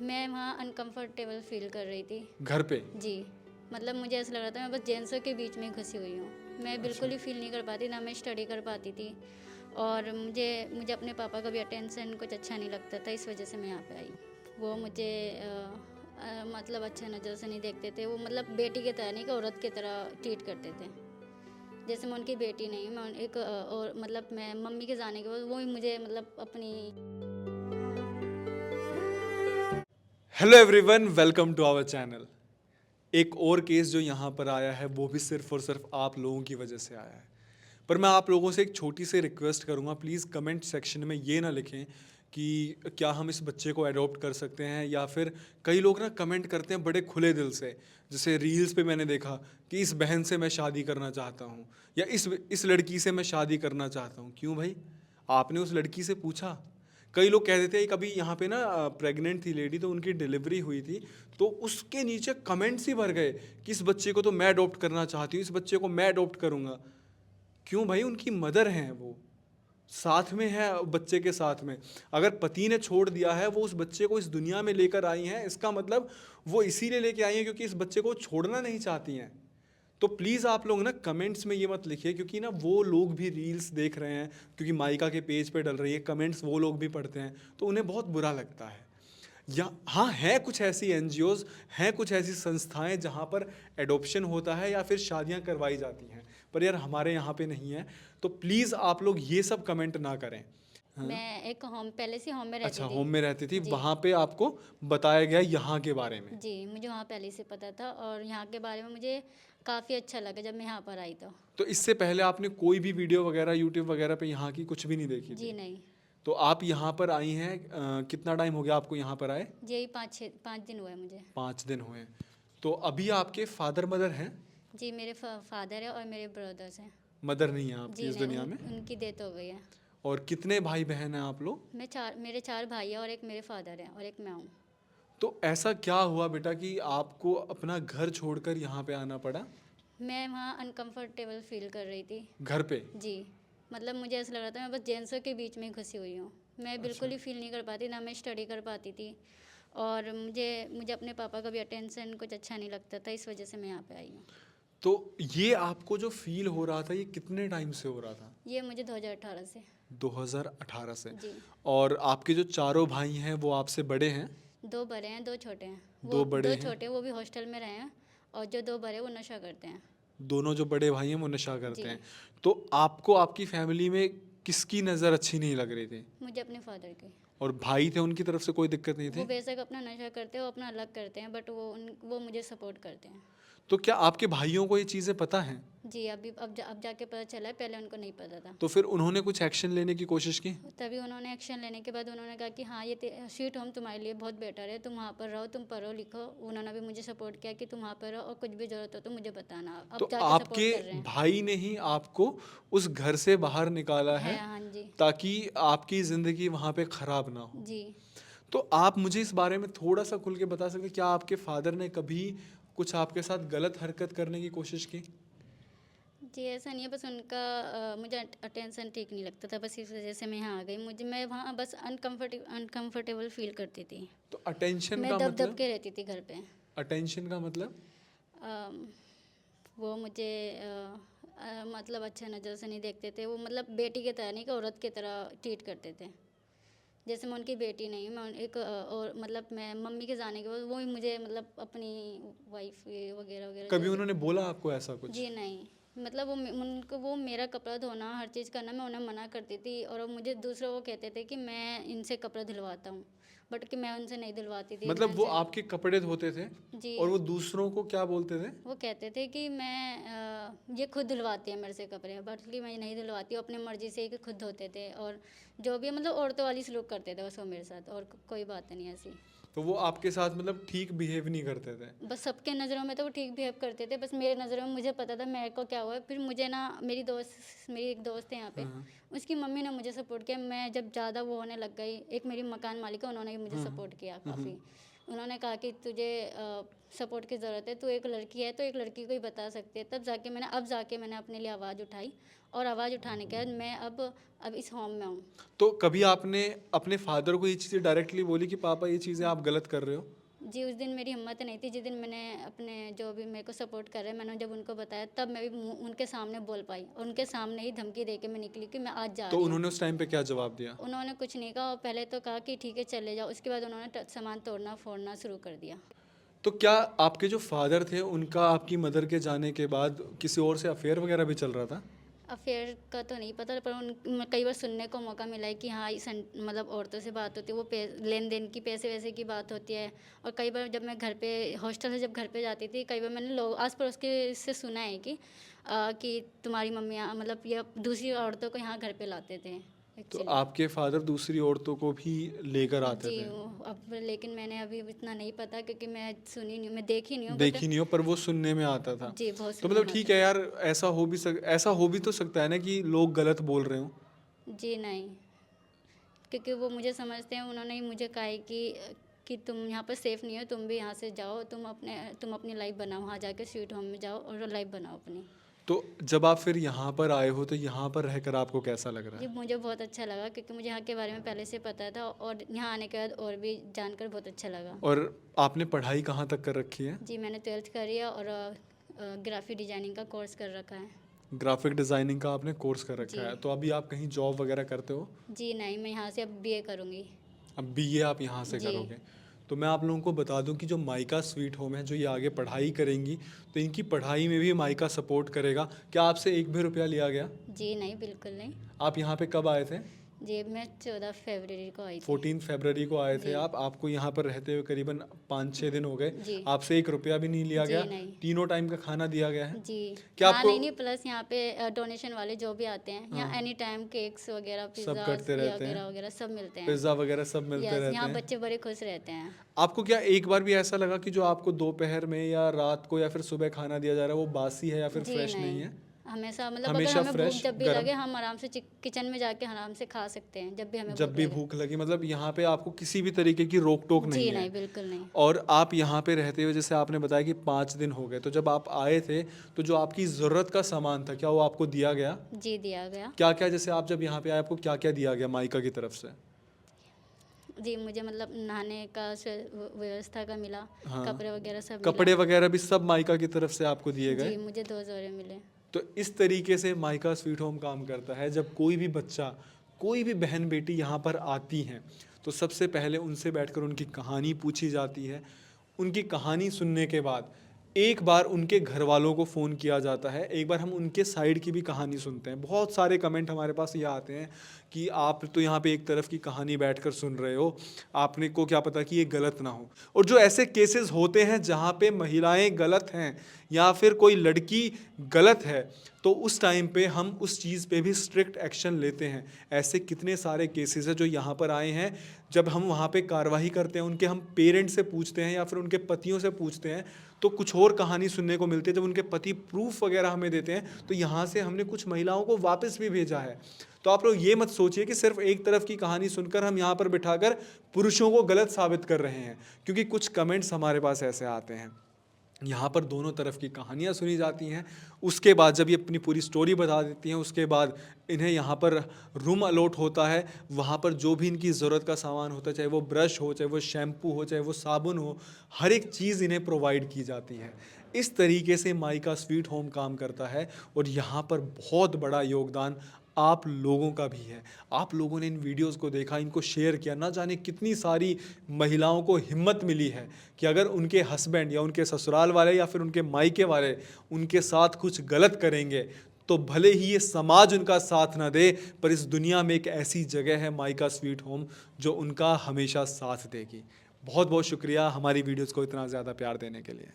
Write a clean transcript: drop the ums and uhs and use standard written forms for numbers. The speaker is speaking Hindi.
मैं वहाँ अनकंफर्टेबल फील कर रही थी। घर पे? जी, मतलब मुझे ऐसा लग रहा था मैं बस जेंट्सों के बीच में ही घुसी हुई हूँ। मैं बिल्कुल ही फील नहीं कर पाती, ना मैं स्टडी कर पाती थी और मुझे मुझे अपने पापा का भी अटेंशन कुछ अच्छा नहीं लगता था, इस वजह से मैं यहाँ पे आई। वो मुझे मतलब अच्छे नज़र से नहीं देखते थे। वो मतलब बेटी की तरह नहीं, कि औरत की तरह ट्रीट करते थे, जैसे मैं उनकी बेटी नहीं हूँ। मैं एक और मतलब मैं मम्मी के जाने के बाद वो ही मुझे मतलब अपनी। Hello everyone, welcome to our channel. एक और केस जो यहाँ पर आया है वो भी सिर्फ और सिर्फ आप लोगों की वजह से आया है। पर मैं आप लोगों से एक छोटी सी रिक्वेस्ट करूँगा, प्लीज़ कमेंट सेक्शन में ये ना लिखें कि क्या हम इस बच्चे को अडॉप्ट कर सकते हैं, या फिर कई लोग ना कमेंट करते हैं बड़े खुले दिल से। जैसे रील्स पे मैंने देखा कि इस बहन से मैं शादी करना चाहता हूँ, या इस लड़की से मैं शादी करना चाहता हूँ। क्यों भाई? आपने उस लड़की से पूछा? कई लोग कह देते हैं, कभी यहाँ पे ना प्रेग्नेंट थी लेडी, तो उनकी डिलीवरी हुई थी, तो उसके नीचे कमेंट्स ही भर गए कि इस बच्चे को तो मैं अडॉप्ट करना चाहती हूँ, इस बच्चे को मैं अडॉप्ट करूँगा। क्यों भाई? उनकी मदर हैं, वो साथ में है बच्चे के साथ में। अगर पति ने छोड़ दिया है, वो उस बच्चे को इस दुनिया में लेकर आई हैं, इसका मतलब वो इसीलिए लेके आई हैं क्योंकि इस बच्चे को छोड़ना नहीं चाहती हैं। तो प्लीज़ आप लोग ना कमेंट्स में ये मत लिखिए, क्योंकि ना वो लोग भी रील्स देख रहे हैं, क्योंकि माइका के पेज पे डल रही है, कमेंट्स वो लोग भी पढ़ते हैं, तो उन्हें बहुत बुरा लगता है। या हाँ, हैं कुछ ऐसी एनजीओज़, हैं कुछ ऐसी संस्थाएं जहाँ पर एडॉप्शन होता है या फिर शादियाँ करवाई जाती हैं, पर यार हमारे यहाँ पे नहीं है। तो प्लीज़ आप लोग ये सब कमेंट ना करें। हाँ? मैं एक होम, पहले से होम में रहती अच्छा, थी। होम में रहती थी, जी वहाँ पे आपको बताया गया यहाँ के बारे में? जी, मुझे वहाँ पहले से पता था और यहाँ के बारे में मुझे काफ़ी अच्छा लगा जब मैं यहाँ पर आई तो इससे पहले आपने कोई भी वीडियो वगैरह यूट्यूब वगैरह पे यहाँ की कुछ भी नहीं देखी जी थी? नहीं। तो आप यहाँ पर आई हैं, कितना टाइम हो गया आपको यहाँ पर आए? यही 5 दिन हुए मुझे। 5 दिन हुए। तो अभी आपके फादर मदर हैं? जी, मेरे फादर है और मेरे ब्रदर्स हैं। मदर नहीं है आपकी जी इस नहीं, दुनिया में? उनकी डेथ हो गई है। और कितने भाई बहन हैं आप लोग? मेरे 4 भाई हैं और एक मेरे फादर हैं और एक मैं हूँ। तो ऐसा क्या हुआ बेटा कि आपको अपना घर छोड़कर यहाँ पे आना पड़ा? मैं वहाँ अनकंफर्टेबल फील कर रही थी। घर पे? जी, मतलब मुझे ऐसा लग रहा था मैं बस जेंट्सों के बीच में ही घुसी हुई हूँ। मैं बिल्कुल ही फील नहीं कर पाती, ना मैं स्टडी कर पाती थी और मुझे मुझे अपने पापा का भी अटेंशन कुछ अच्छा नहीं लगता था, इस वजह से मैं यहाँ पे आई हूँ। तो ये आपको जो फील हो रहा था, ये कितने टाइम से हो रहा था? ये मुझे 2018 से। 2018 से? जी, और आपके जो चारों भाई हैं वो आपसे बड़े हैं? 2 बड़े हैं, 2 छोटे हैं। वो दो बड़े 2 हैं? छोटे, वो भी हॉस्टल में रहे हैं और जो 2 बड़े वो नशा करते हैं। दोनों जो बड़े भाई हैं वो नशा करते जी, हैं। तो आपको आपकी फैमिली में किसकी नज़र अच्छी नहीं लग रही थी? मुझे अपने फादर की। और भाई थे, उनकी तरफ से कोई दिक्कत नहीं वो थी? बेशक अपना नशा करते हैं, वो अपना अलग करते हैं, बट वो मुझे सपोर्ट करते हैं। तो क्या आपके भाइयों को ये चीज़ें पता हैं? जी, अब जाके पता चला है, पहले उनको नहीं पता था। तो फिर उन्होंने कुछ एक्शन लेने की कोशिश की? तभी उन्होंने एक्शन लेने के बाद उन्होंने कहा कि हाँ, ये स्वीट होम तुम्हारे लिए बहुत बेटर है, तुम वहाँ पर रहो, तुम पढ़ो लिखो। उन्होंने भी मुझे सपोर्ट किया कि तुम वहाँ पर रहो और कुछ भी ज़रूरत हो तो मुझे बताना। तो अब जाके आपके सपोर्ट कर रहे हैं। भाई ने ही आपको उस घर से बाहर निकाला है, हाँ जी। ताकि आपकी ज़िंदगी वहाँ पे ख़राब ना हो। जी तो आप मुझे इस बारे में थोड़ा सा खुल के बता सकते हैं, क्या आपके फादर ने कभी कुछ आपके साथ गलत हरकत करने की कोशिश की? जी, ऐसा नहीं है, बस उनका मुझे अटेंशन ठीक नहीं लगता था, बस इस वजह से मैं यहाँ आ गई। मैं वहाँ बस अनकंफर्टेबल फील करती थी। तो अटेंशन मैं का दब दब मतलब? के रहती थी घर पे। अटेंशन का मतलब? अम, वो मुझे मतलब अच्छे नज़र से नहीं देखते थे। वो मतलब बेटी की तरह नहीं, कि औरत की तरह ट्रीट करते थे, जैसे मैं उनकी बेटी नहीं हूँ। मैं एक और मतलब मैं मम्मी के जाने के बाद वो ही मुझे मतलब अपनी वाइफ वगैरह वगैरह कभी जो भी। उन्होंने बोला आपको ऐसा कुछ? जी नहीं, मतलब उनको वो मेरा कपड़ा धोना हर चीज़ करना मैं उन्हें मना करती थी और वो मुझे दूसरे वो कहते थे कि मैं इनसे कपड़ा धुलवाता हूँ, बट कि मैं उनसे नहीं धुलवाती थी। मैं मतलब वो उनसे। आपके कपड़े धोते थे जी, और वो दूसरों को क्या बोलते थे? वो कहते थे कि ये खुद धुलवाती है मेरे से कपड़े, बट कि मैं नहीं धुलवाती हूँ, अपनी मर्ज़ी से ही खुद धोते थे और जो भी मतलब औरतों वाली सलूक करते थे बस वो मेरे साथ, और कोई बात नहीं ऐसी। तो वो आपके साथ मतलब ठीक बिहेव नहीं करते थे? बस सबके नज़रों में तो वो ठीक बिहेव करते थे, बस मेरे नज़रों में मुझे पता था मेरे को क्या हुआ है। फिर मुझे ना मेरी एक दोस्त है यहाँ पे, हाँ, उसकी मम्मी ने मुझे सपोर्ट किया। मैं जब ज़्यादा वो होने लग गई, एक मेरी मकान मालिक है, उन्होंने भी मुझे हाँ, सपोर्ट किया हाँ, काफ़ी। उन्होंने कहा कि तुझे सपोर्ट की ज़रूरत है, तू एक लड़की है तो एक लड़की को ही बता सकती है। अब जाके मैंने अपने लिए आवाज़ उठाई, और आवाज़ उठाने के बाद मैं अब इस होम में हूँ। तो कभी आपने अपने फादर को ये चीज़ें डायरेक्टली बोली कि पापा ये चीज़ें आप गलत कर रहे हो? जी, उस दिन मेरी हिम्मत नहीं थी, जिस दिन मैंने अपने जो भी मेरे को सपोर्ट कर रहे हैं, मैंने जब उनको बताया, तब मैं भी उनके सामने बोल पाई, और उनके सामने ही धमकी दे के मैं निकली कि मैं आज जा तो रही हूँ। उन्होंने उस टाइम पे क्या जवाब दिया? उन्होंने कुछ नहीं कहा, और पहले तो कहा कि ठीक है चले जाओ, उसके बाद उन्होंने सामान तोड़ना फोड़ना शुरू कर दिया। तो क्या आपके जो फादर थे उनका आपकी मदर के जाने के बाद किसी और से अफेयर वगैरह भी चल रहा था? अफेयर का तो नहीं पता, पर कई बार सुनने को मौका मिला है कि हाँ, इस मतलब औरतों से बात होती है, वो लेन देन की, पैसे वैसे की बात होती है। और कई बार जब मैं घर पे हॉस्टल से जब घर पे जाती थी, कई बार मैंने लोग आस पड़ोस के से सुना है कि तुम्हारी मम्मी मतलब ये दूसरी औरतों को यहाँ घर पे लाते थे तो एक्चुअली। आपके फादर दूसरी औरतों को भी लेकर आते जी, थे? अब लेकिन मैंने अभी इतना नहीं पता, क्योंकि मैं सुनी नहीं हूँ, मैं देखी नहीं हूँ, बट देखी नहीं हो, पर वो सुनने में आता था। जी बहुत तो सुनने मतलब में ठीक आता है यार, ऐसा हो भी तो सकता है ना कि लोग गलत बोल रहे हो। है। जी नहीं, क्योंकि वो मुझे समझते हैं, उन्होंने ही मुझे कहा है कि तुम यहाँ पर सेफ़ नहीं हो, तुम भी यहाँ से जाओ, तुम अपनी लाइफ बनाओ, वहाँ जाके स्वीट होम में जाओ और लाइफ बनाओ अपनी। तो जब आप फिर यहाँ पर आए हो तो यहाँ पर रहकर आपको कैसा लग रहा जी, है? मुझे बहुत अच्छा लगा, क्योंकि मुझे यहाँ के बारे में पहले से पता था, और यहाँ आने के बाद और भी जानकर बहुत अच्छा लगा। और आपने पढ़ाई कहाँ तक कर रखी है? जी, मैंने 12th करी है, और ग्राफिक डिज़ाइनिंग का कोर्स कर रखा है। ग्राफिक डिज़ाइनिंग का आपने कोर्स कर रखा जी। है, तो अभी आप कहीं जॉब वगैरह करते हो? जी नहीं, मैं यहाँ से अब बीए करूँगी। अब बीए आप यहाँ से जी। करोगे? तो मैं आप लोगों को बता दूं कि जो माइका स्वीट होम है, जो ये आगे पढ़ाई करेंगी, तो इनकी पढ़ाई में भी माइका सपोर्ट करेगा। क्या आपसे एक भी रुपया लिया गया? जी नहीं, बिल्कुल नहीं। आप यहाँ पे कब आए थे? जी, मैं 14 फरवरी को आई थी। 14 फरवरी को आए थे जी। आप। आपको यहाँ पर रहते हुए करीबन 5-6 दिन हो गए। जी। आपसे एक रुपया भी नहीं लिया जी गया। नहीं। तीनों टाइम का खाना दिया गया है। जी। क्या हाँ, आपको नहीं, प्लस यहाँ पे डोनेशन वाले जो भी आते हैं, यहाँ हाँ, एनी टाइम केक्स वगैरह, सब पिज़्ज़ाज़ करते रहते वगैरह हैं? वगैरह सब मिलते हैं। पिज्ज़ा वगैरह सब मिलते यस, रहते यहाँ हैं? बच्चे बड़े खुश रहते हैं। आपको क्या एक बार भी ऐसा लगा कि जो आपको दोपहर में या रात को या फिर सुबह खाना दिया जा रहा है वो बासी है या फिर जी फ्रेश नहीं नहीं, है? हमेशा मतलब अगर हमेशा हमें भूख फ्रेश, जब भी गर्म? लगे, हम आराम से किचन में जाके आराम से खा सकते हैं, जब भी हमें जब भूख भी लगे। भूख लगी, मतलब यहाँ पे आपको किसी भी तरीके की रोक टोक जी नहीं है? नहीं, बिल्कुल नहीं। और आप यहाँ पे रहते हुए, जैसे आपने बताया कि 5 दिन हो गए, तो जब आप आए थे तो जो आपकी ज़रूरत का सामान था क्या वो आपको दिया गया? जी, दिया गया। क्या क्या, जैसे आप जब यहाँ पे आए आपको क्या क्या दिया गया माइका की तरफ से? जी, मुझे मतलब नहाने का व्यवस्था का मिला, हाँ, कपड़े वगैरह सब कपड़े मिला। वगैरह भी सब माइका की तरफ से आपको दिए गए? जी, मुझे 2 जोड़े मिले। तो इस तरीके से माइका स्वीट होम काम करता है। जब कोई भी बच्चा, कोई भी बहन बेटी यहाँ पर आती हैं तो सबसे पहले उनसे बैठकर उनकी कहानी पूछी जाती है। उनकी कहानी सुनने के बाद एक बार उनके घर वालों को फ़ोन किया जाता है, एक बार हम उनके साइड की भी कहानी सुनते हैं। बहुत सारे कमेंट हमारे पास ये आते हैं कि आप तो यहाँ पे एक तरफ की कहानी बैठकर सुन रहे हो, आपने को क्या पता कि ये गलत ना हो। और जो ऐसे केसेस होते हैं जहाँ पे महिलाएं गलत हैं या फिर कोई लड़की गलत है, तो उस टाइम पे हम उस चीज़ पे भी स्ट्रिक्ट एक्शन लेते हैं। ऐसे कितने सारे केसेस हैं जो यहाँ पर आए हैं। जब हम वहाँ पे कार्रवाई करते हैं, उनके हम पेरेंट्स से पूछते हैं या फिर उनके पतियों से पूछते हैं, तो कुछ और कहानी सुनने को मिलती है। जब उनके पति प्रूफ वगैरह हमें देते हैं तो यहाँ से हमने कुछ महिलाओं को वापस भी भेजा है। तो आप लोग ये मत सोचिए कि सिर्फ एक तरफ की कहानी सुनकर हम यहाँ पर बिठाकर पुरुषों को गलत साबित कर रहे हैं, क्योंकि कुछ कमेंट्स हमारे पास ऐसे आते हैं। यहाँ पर दोनों तरफ की कहानियाँ सुनी जाती हैं। उसके बाद जब ये अपनी पूरी स्टोरी बता देती हैं, उसके बाद इन्हें यहाँ पर रूम अलॉट होता है। वहाँ पर जो भी इनकी ज़रूरत का सामान होता है, चाहे वो ब्रश हो, चाहे वो शैम्पू हो, चाहे वो साबुन हो, हर एक चीज़ इन्हें प्रोवाइड की जाती है। इस तरीके से माइका स्वीट होम काम करता है। और यहाँ पर बहुत बड़ा योगदान आप लोगों का भी है। आप लोगों ने इन वीडियोस को देखा, इनको शेयर किया, ना जाने कितनी सारी महिलाओं को हिम्मत मिली है कि अगर उनके हस्बैंड या उनके ससुराल वाले या फिर उनके मायके वाले उनके साथ कुछ गलत करेंगे तो भले ही ये समाज उनका साथ ना दे, पर इस दुनिया में एक ऐसी जगह है माइका स्वीट होम जो उनका हमेशा साथ देगी। बहुत बहुत शुक्रिया हमारी वीडियोज़ को इतना ज़्यादा प्यार देने के लिए।